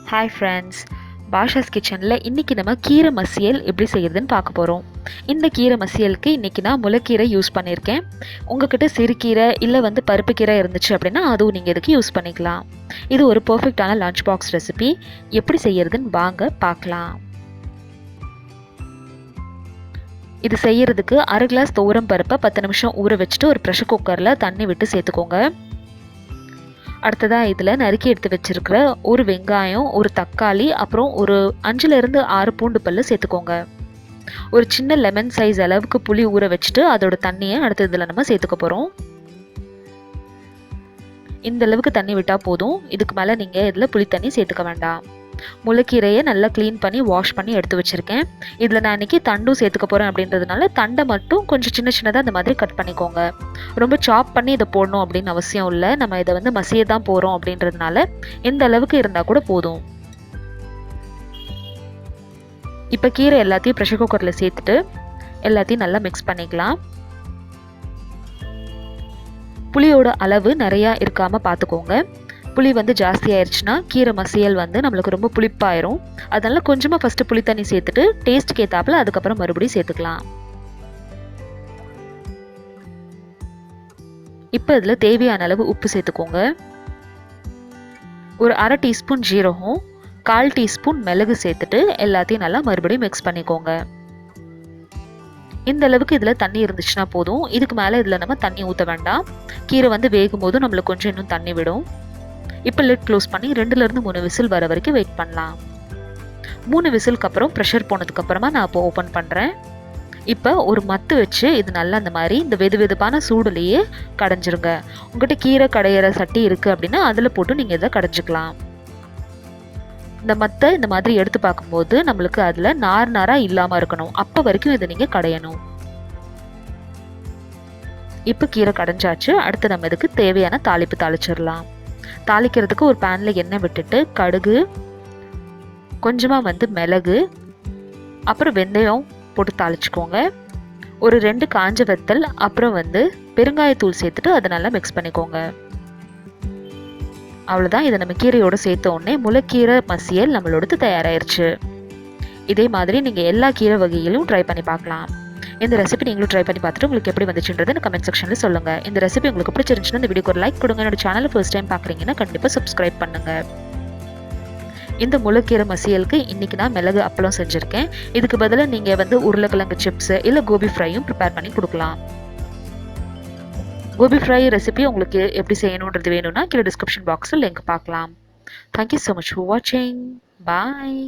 Hi friends, Basha's கிச்சனில் இன்றைக்கி நம்ம கீரை மசியல் எப்படி செய்கிறதுன்னு பார்க்க போகிறோம். இந்த கீரை மசியலுக்கு இன்றைக்கி நான் முளைக்கீரை யூஸ் பண்ணியிருக்கேன். உங்கள்கிட்ட சிறுகீரை இல்லை பருப்பு கீரை இருந்துச்சு அப்படின்னா அதுவும் நீங்கள் இதுக்கு யூஸ் பண்ணிக்கலாம். இது ஒரு பர்ஃபெக்டான லஞ்ச் பாக்ஸ் ரெசிபி. எப்படி செய்கிறதுன்னு வாங்க பார்க்கலாம். இது செய்கிறதுக்கு 1/2 கிளாஸ் துவரம் பருப்பை 10 நிமிஷம் ஊற வச்சுட்டு ஒரு ப்ரெஷர் குக்கரில் தண்ணி விட்டு சேர்த்துக்கோங்க. அடுத்ததாக இதில் நறுக்கி எடுத்து வச்சுருக்கிற ஒரு வெங்காயம், ஒரு தக்காளி, அப்புறம் ஒரு 5லேருந்து 6 பூண்டு பல்லு சேர்த்துக்கோங்க. ஒரு சின்ன லெமன் சைஸ் அளவுக்கு புளி ஊற வச்சுட்டு அதோட தண்ணியை அடுத்த இதில் நம்ம சேர்த்துக்க போகிறோம். இந்த அளவுக்கு தண்ணி விட்டால் போதும். இதுக்கு மேலே நீங்கள் இதில் புளி தண்ணி சேர்த்துக்க வேண்டாம். முளைக்கீரையை நல்லா க்ளீன் பண்ணி வாஷ் பண்ணி எடுத்து வச்சுருக்கேன். இதில் நான் இன்றைக்கி தண்டும் சேர்த்துக்க போகிறேன் அப்படின்றதுனால தண்டை மட்டும் கொஞ்சம் சின்ன சின்னதாக அந்த மாதிரி கட் பண்ணிக்கோங்க. ரொம்ப சாப் பண்ணி இதை போடணும் அப்படின்னு அவசியம் இல்லை. நம்ம இதை மசிய தான் போகிறோம் அப்படின்றதுனால இந்த அளவுக்கு இருந்தால் கூட போதும். இப்போ கீரை எல்லாத்தையும் ப்ரெஷர் குக்கரில் சேர்த்துட்டு எல்லாத்தையும் நல்லா மிக்ஸ் பண்ணிக்கலாம். புளியோட அளவு நிறையா இருக்காமல் பார்த்துக்கோங்க. புளி ஜாஸ்தி ஆயிடுச்சுன்னா கீரை மசியல் நம்மளுக்கு ரொம்ப புளிப்பாயிரும். அதனால கொஞ்சமாக ஃபஸ்ட்டு புளி தண்ணி சேர்த்துட்டு டேஸ்ட்டுக்கு ஏற்றாப்புல அதுக்கப்புறம் மறுபடியும் சேர்த்துக்கலாம். இப்போ இதில் தேவையான அளவு உப்பு சேர்த்துக்கோங்க. ஒரு 1/2 டீஸ்பூன் ஜீரகம், 1/4 டீஸ்பூன் மிளகு சேர்த்துட்டு எல்லாத்தையும் நல்லா மறுபடியும் மிக்ஸ் பண்ணிக்கோங்க. இந்த அளவுக்கு இதில் தண்ணி இருந்துச்சுன்னா போதும். இதுக்கு மேலே இதில் நம்ம தண்ணி ஊற்ற வேண்டாம். கீரை வேகும் போது நம்மளுக்கு கொஞ்சம் இன்னும் தண்ணி விடும். இப்போ லிட் க்ளோஸ் பண்ணி 2லேருந்து 3 விசில் வர வரைக்கும் வெயிட் பண்ணலாம். 3 விசிலுக்கு அப்புறம் ப்ரெஷர் போனதுக்கப்புறமா நான் இப்போ ஓப்பன் பண்ணுறேன். இப்போ ஒரு மத்து வச்சு இது நல்லா அந்த மாதிரி இந்த வெதுவெதுப்பான சூடுலேயே கடைஞ்சிருங்க. உங்கள்கிட்ட கீரை கடையிற சட்டி இருக்குது அப்படின்னா அதில் போட்டு நீங்கள் இதை கடைஞ்சிக்கலாம். இந்த மத்தை இந்த மாதிரி எடுத்து பார்க்கும்போது நம்மளுக்கு அதில் நாராக இல்லாமல் இருக்கணும். அப்போ வரைக்கும் இதை நீங்கள் கடையணும். இப்போ கீரை கடைஞ்சாச்சு. அடுத்து நம்ம இதுக்கு தேவையான தாளிப்பு தாளிச்சிடலாம். தாளிக்கிறதுக்கு ஒரு பேனில் எண்ணெய் விட்டுட்டு கடுகு, கொஞ்சமாக மிளகு, அப்புறம் வெந்தயம் போட்டு தாளிச்சுக்கோங்க. ஒரு 2 காஞ்ச வத்தல், அப்புறம் பெருங்காயத்தூள் சேர்த்துட்டு அதை நல்லா மிக்ஸ் பண்ணிக்கோங்க. அவ்வளோதான். இதை நம்ம கீரையோடு சேர்த்த உடனே முளைக்கீரை மசியல் நம்மளோடது தயாராகிருச்சு. இதே மாதிரி நீங்கள் எல்லா கீரை வகையிலும் ட்ரை பண்ணி பார்க்கலாம். இந்த ரெசிபி நீங்களும் ட்ரை பண்ணி பார்த்துட்டு உங்களுக்கு எப்படி வந்துச்சுன்றது கமெண்ட் செக்ஷனில் சொல்லுங்கள். இந்த ரெசிபி உங்களுக்கு பிடிச்சிருந்துச்சுன்னா இந்த வீடியோக்கு ஒரு லைக் கொடுங்க. என்னோட சேனலை ஃபர்ஸ்ட் டைம் பார்க்குறீங்கன்னா கண்டிப்பாக சப்ஸ்கிரைப் பண்ணுங்கள். இந்த முளைக்கீரை மசியலுக்கு இன்றைக்கி நான் மிளகு அப்பளம் செஞ்சுருக்கேன். இதுக்கு பதிலாக நீங்கள் உருளைக்கிழங்கு சிப்ஸு இல்லை கோபி ஃப்ரையும் ப்ரிப்பேர் பண்ணி கொடுக்கலாம். கோபி ஃப்ரை ரெசிபி உங்களுக்கு எப்படி செய்யணுன்றது வேணும்னா கீழே டிஸ்கிரிப்ஷன் பாக்ஸில் லிங்க் பார்க்கலாம். தேங்க்யூ ஸோ மச் ஃபார் வாட்சிங். பாய்.